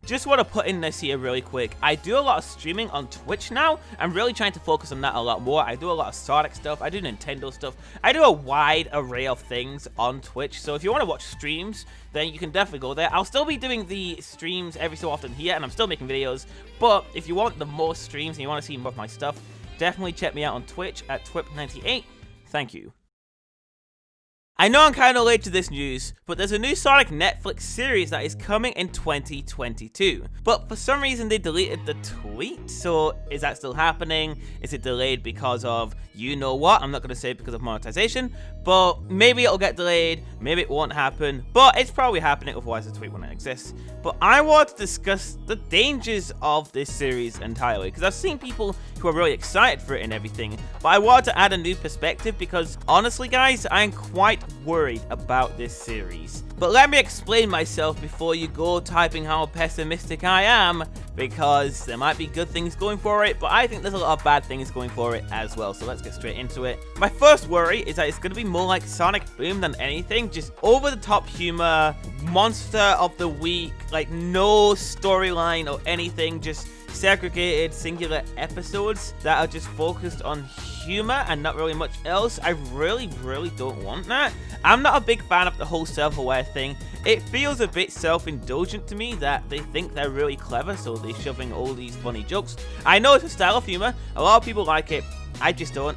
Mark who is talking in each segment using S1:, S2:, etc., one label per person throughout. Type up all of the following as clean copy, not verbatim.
S1: Just want to put in this here really quick. I do a lot of streaming on Twitch now. I'm really trying to focus on that a lot more. I do a lot of Sonic stuff. I do Nintendo stuff. I do a wide array of things on Twitch. So if you want to watch streams, then you can definitely go there. I'll still be doing the streams every so often here, and I'm still making videos. But if you want the more streams and you want to see more of my stuff, definitely check me out on Twitch at TWIP98. Thank you. I know I'm kind of late to this news, but there's a new Sonic Netflix series that is coming in 2022. But for some reason they deleted the tweet, so is that still happening? Is it delayed because of you know what? I'm not going to say because of monetization, but maybe it'll get delayed, maybe it won't happen, but it's probably happening, otherwise the tweet wouldn't exist. But I want to discuss the dangers of this series entirely, because I've seen people who are really excited for it and everything, but I want to add a new perspective because honestly guys, I'm quite worried about this series. But let me explain myself before you go typing how pessimistic I am, because there might be good things going for it, but I think there's a lot of bad things going for it as well, so let's get straight into it. My first worry is that it's going to be more like Sonic Boom than anything, just over-the-top humor, monster of the week, like no storyline or anything, just segregated singular episodes that are just focused on humor and not really much else. I really don't want that. I'm not a big fan of the whole self-aware thing. It feels a bit self-indulgent to me that they think they're really clever, so they're shoving all these funny jokes. I know it's a style of humor, a lot of people like it. I just don't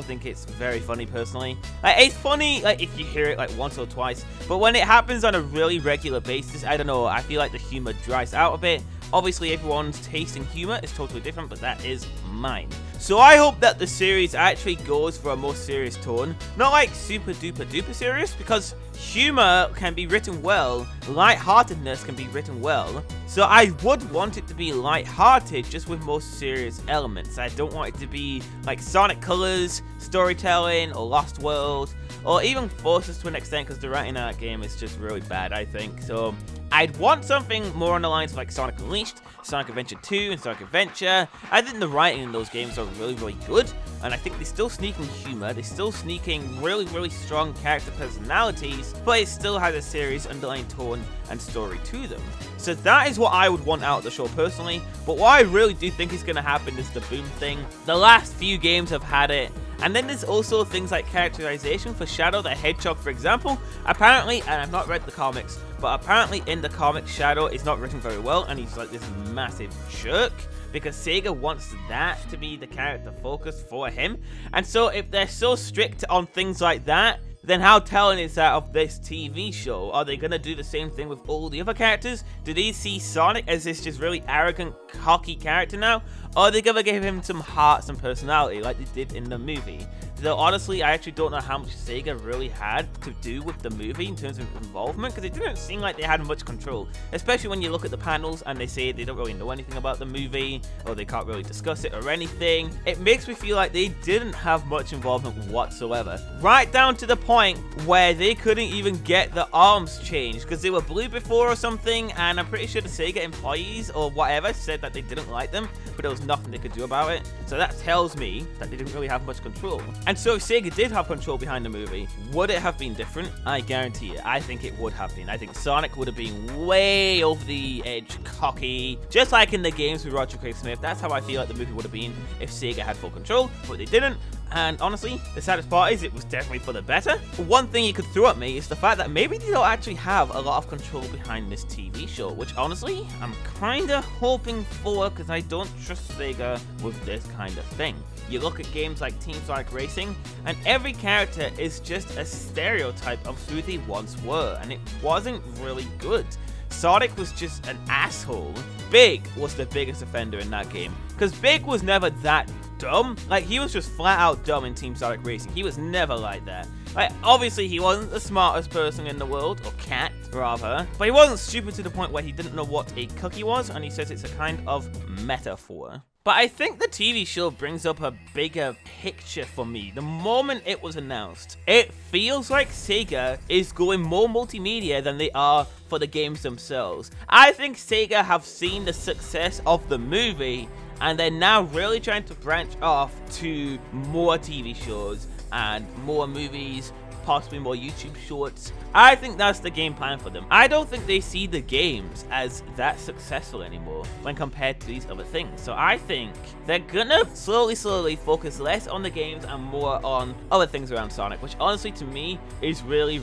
S1: think it's very funny personally. Like, it's funny like if you hear it like once or twice, but when it happens on a really regular basis, I don't know, I feel like the humor dries out a bit. Obviously, everyone's taste in humor is totally different, but that is mine. So I hope that the series actually goes for a more serious tone. Not like super duper serious, because humor can be written well, lightheartedness can be written well. So I would want it to be lighthearted, just with more serious elements. I don't want it to be like Sonic Colors, storytelling, or Lost World, or even Forces to an extent, because the writing in that game is just really bad, I think. So I'd want something more on the lines of like Sonic Unleashed, Sonic Adventure 2, and Sonic Adventure. I think the writing in those games are really good, and I think they're still sneaking humor, they're still sneaking really strong character personalities, but it still has a serious underlying tone and story to them. So that is what I would want out of the show personally, but what I really do think is going to happen is the Boom thing. The last few games have had it. And then there's also things like characterization for Shadow the Hedgehog, for example. Apparently, and I've not read the comics, but apparently in the comics, Shadow is not written very well, and he's like this massive jerk, because Sega wants that to be the character focus for him. And so if they're so strict on things like that, then how telling is that of this TV show? Are they going to do the same thing with all the other characters? Do they see Sonic as this just really arrogant, cocky character now? Or are they going to give him some heart, some personality like they did in the movie? So honestly, I actually don't know how much Sega really had to do with the movie in terms of involvement, because it didn't seem like they had much control, especially when you look at the panels and they say they don't really know anything about the movie, or they can't really discuss it or anything. It makes me feel like they didn't have much involvement whatsoever. Right down to the point where they couldn't even get the arms changed because they were blue before or something, and I'm pretty sure the Sega employees or whatever said that they didn't like them, but there was nothing they could do about it. So that tells me that they didn't really have much control. And so if Sega did have control behind the movie, would it have been different? I guarantee it. I think it would have been. I think Sonic would have been way over the edge, cocky, just like in the games with Roger Craig Smith. That's how I feel like the movie would have been if Sega had full control, but they didn't. And honestly, the saddest part is it was definitely for the better. One thing you could throw at me is the fact that maybe they don't actually have a lot of control behind this TV show, which honestly, I'm kinda hoping for, because I don't trust Sega with this kind of thing. You look at games like Team Sonic Racing, and every character is just a stereotype of who they once were, and it wasn't really good. Sonic was just an asshole. Big was the biggest offender in that game, because Big was never that dumb. Like, he was just flat out dumb in Team Sonic Racing. He was never like that. Like, obviously he wasn't the smartest person in the world, or cat rather, but he wasn't stupid to the point where he didn't know what a cookie was, and he says it's a kind of metaphor. But I think the TV show brings up a bigger picture for me the moment it was announced. It feels like Sega is going more multimedia than they are for the games themselves. I think Sega have seen the success of the movie, and they're now really trying to branch off to more TV shows and more movies, possibly more YouTube shorts. I think that's the game plan for them. I don't think they see the games as that successful anymore when compared to these other things. So I think they're gonna slowly focus less on the games and more on other things around Sonic, which honestly to me is really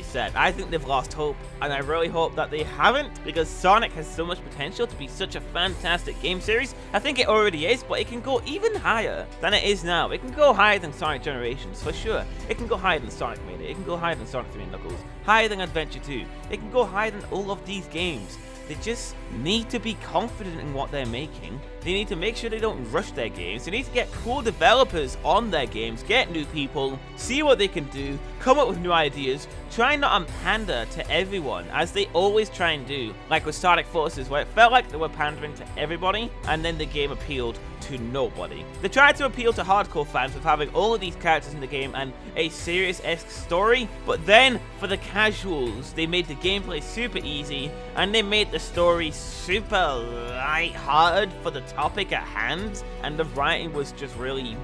S1: sad. I think they've lost hope, and I really hope that they haven't, because Sonic has so much potential to be such a fantastic game series. I think it already is, but it can go even higher than it is now. It can go higher than Sonic Generations, for sure. It can go higher than Sonic Mania. It can go higher than Sonic 3 and Knuckles. Higher than Adventure 2. It can go higher than all of these games. They just need to be confident in what they're making. They need to make sure they don't rush their games. They need to get cool developers on their games, get new people, see what they can do, come up with new ideas, try not to pander to everyone, as they always try and do, like with Sonic Forces, where it felt like they were pandering to everybody, and then the game appealed to nobody. They tried to appeal to hardcore fans with having all of these characters in the game and a serious-esque story, but then for the casuals, they made the gameplay super easy, and they made the story super light-hearted for the topic at hand, and the writing was just really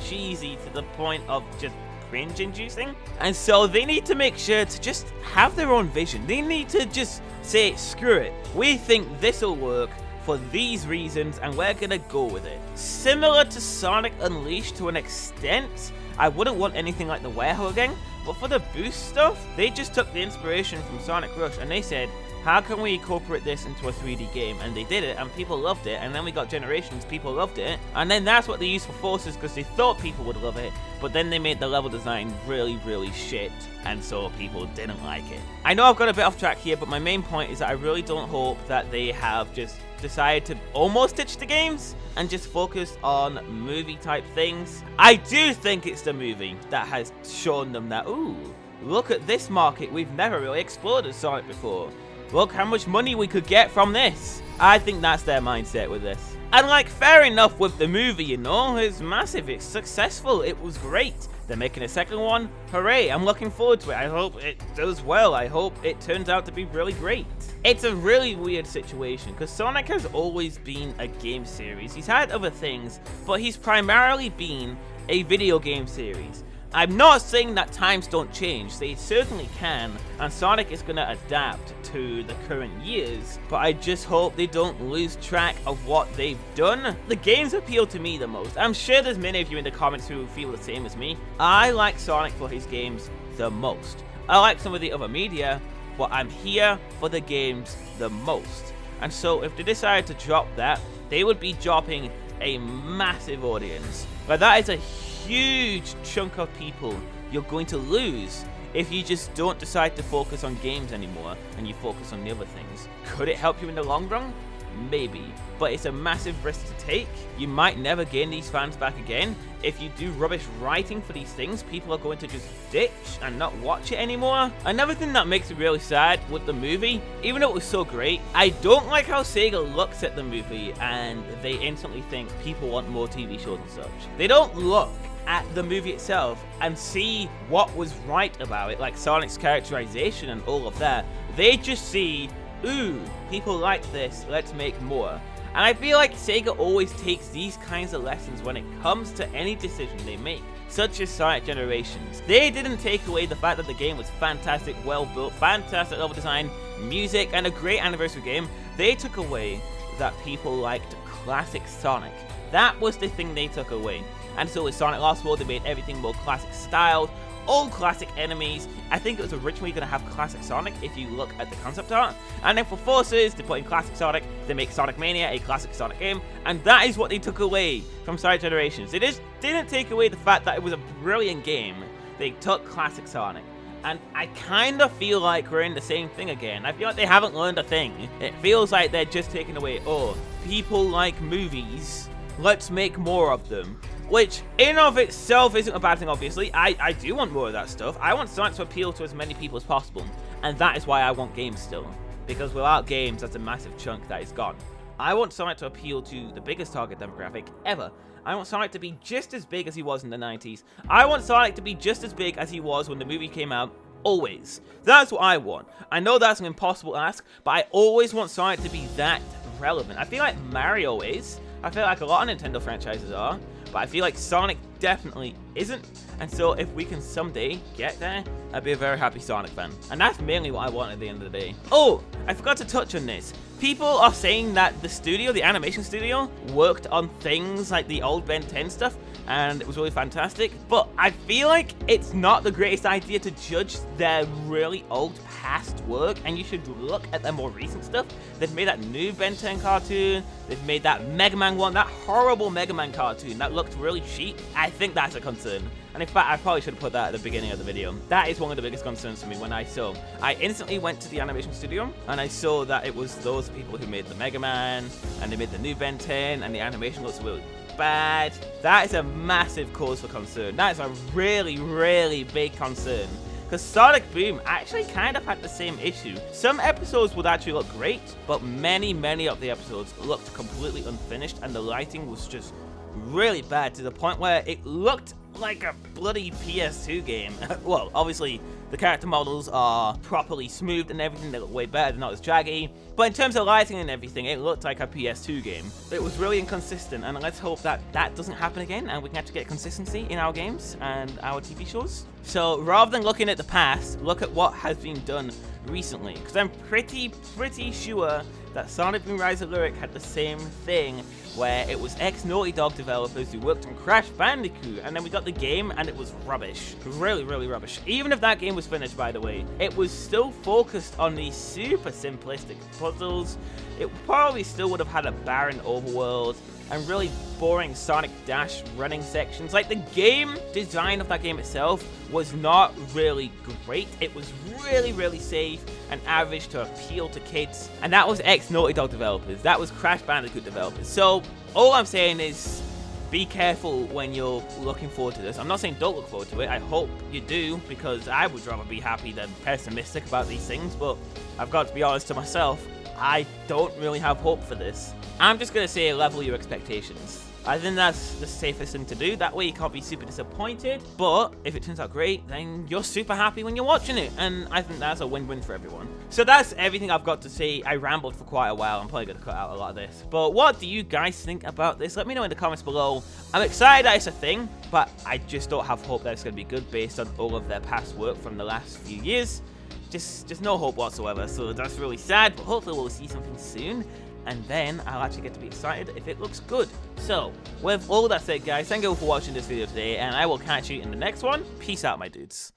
S1: cheesy to the point of just cringe-inducing. And so they need to make sure to just have their own vision. They need to just say, screw it, we think this'll work for these reasons, and we're gonna go with it. Similar to Sonic Unleashed to an extent. I wouldn't want anything like the Hedgehog again, but for the boost stuff, they just took the inspiration from Sonic Rush and they said, how can we incorporate this into a 3D game? And they did it, and people loved it. And then we got Generations, people loved it. And then that's what they used for Forces, because they thought people would love it. But then they made the level design really shit, and so people didn't like it. I know I've got a bit off track here, but my main point is that I really don't hope that they have just decided to almost ditch the games and just focus on movie type things. I do think it's the movie that has shown them that, ooh, look at this market we've never really explored as Sonic before. Look how much money we could get from this. I think that's their mindset with this. And like, fair enough with the movie, you know, it's massive, it's successful, it was great. They're making a second one, hooray, I'm looking forward to it. I hope it does well, I hope it turns out to be really great. It's a really weird situation, because Sonic has always been a game series. He's had other things, but he's primarily been a video game series. I'm not saying that times don't change, they certainly can, and Sonic is going to adapt to the current years, but I just hope they don't lose track of what they've done. The games appeal to me the most. I'm sure there's many of you in the comments who feel the same as me. I like Sonic for his games the most. I like some of the other media, but I'm here for the games the most. And so if they decide to drop that, they would be dropping a massive audience. But that is a huge chunk of people you're going to lose if you just don't decide to focus on games anymore and you focus on the other things. Could it help you in the long run? Maybe, but it's a massive risk to take. You might never gain these fans back again. If you do rubbish writing for these things, people are going to just ditch and not watch it anymore. Another thing that makes me really sad with the movie, even though it was so great, I don't like how Sega looks at the movie and they instantly think people want more TV shows and such. They don't look at the movie itself and see what was right about it, like Sonic's characterization and all of that. They just see, ooh, people like this, let's make more. And I feel like Sega always takes these kinds of lessons when it comes to any decision they make, such as Sonic Generations. They didn't take away the fact that the game was fantastic, well built, fantastic level design, music, and a great anniversary game. They took away that people liked classic Sonic. That was the thing they took away. And so with Sonic Lost World, they made everything more classic styled, all classic enemies. I think it was originally going to have classic Sonic if you look at the concept art. And then for Forces, they put in classic Sonic, they make Sonic Mania a classic Sonic game, and that is what they took away from Sonic Generations. They just didn't take away the fact that it was a brilliant game. They took classic Sonic. And I kind of feel like we're in the same thing again. I feel like they haven't learned a thing. It feels like they're just taking away, oh, people like movies, let's make more of them. Which, in of itself, isn't a bad thing, obviously. I do want more of that stuff. I want Sonic to appeal to as many people as possible. And that is why I want games still. Because without games, that's a massive chunk that is gone. I want Sonic to appeal to the biggest target demographic ever. I want Sonic to be just as big as he was in the 90s. I want Sonic to be just as big as he was when the movie came out. Always. That's what I want. I know that's an impossible ask, but I always want Sonic to be that relevant. I feel like Mario is. I feel like a lot of Nintendo franchises are. But I feel like Sonic definitely isn't. And so if we can someday get there, I'd be a very happy Sonic fan. And that's mainly what I want at the end of the day. Oh, I forgot to touch on this. People are saying that the studio, the animation studio, worked on things like the old Ben 10 stuff, and it was really fantastic. But I feel like it's not the greatest idea to judge their really old past work, and you should look at their more recent stuff. They've made that new Ben 10 cartoon, they've made that Mega Man one, that horrible Mega Man cartoon that looked really cheap. I think that's a concern. And in fact, I probably should have put that at the beginning of the video. That is one of the biggest concerns for me when I saw. I instantly went to the animation studio, and I saw that it was those people who made the Mega Man, and they made the new Ben 10, and the animation looks really bad. That is a massive cause for concern. That is a really, really big concern. Because Sonic Boom actually kind of had the same issue. Some episodes would actually look great, but many, many of the episodes looked completely unfinished, and the lighting was just really bad to the point where it looked like a bloody PS2 game. Well, obviously, the character models are properly smoothed and everything. They look way better, they're not as draggy. But in terms of lighting and everything, it looked like a PS2 game. It was really inconsistent, and let's hope that that doesn't happen again, and we can actually get consistency in our games and our TV shows. So rather than looking at the past, look at what has been done recently. Because I'm pretty sure that Sonic Boom Rise of Lyric had the same thing, where it was ex-Naughty Dog developers who worked on Crash Bandicoot, and then we got the game and it was rubbish. Really, really rubbish. Even if that game was finished, by the way, it was still focused on these super simplistic puzzles. It probably still would have had a barren overworld and really boring Sonic Dash running sections. Like, the game design of that game itself was not really great. It was really, really safe and average to appeal to kids. And that was ex-Naughty Dog developers. That was Crash Bandicoot developers. So all I'm saying is be careful when you're looking forward to this. I'm not saying don't look forward to it. I hope you do, because I would rather be happy than pessimistic about these things. But I've got to be honest to myself, I don't really have hope for this. I'm just going to say level your expectations. I think that's the safest thing to do. That way you can't be super disappointed. But if it turns out great, then you're super happy when you're watching it. And I think that's a win-win for everyone. So that's everything I've got to say. I rambled for quite a while. I'm probably going to cut out a lot of this. But what do you guys think about this? Let me know in the comments below. I'm excited that it's a thing, but I just don't have hope that it's going to be good based on all of their past work from the last few years. Just no hope whatsoever. So that's really sad, but hopefully we'll see something soon. And then I'll actually get to be excited if it looks good. So, with all that said, guys, thank you all for watching this video today, and I will catch you in the next one. Peace out, my dudes.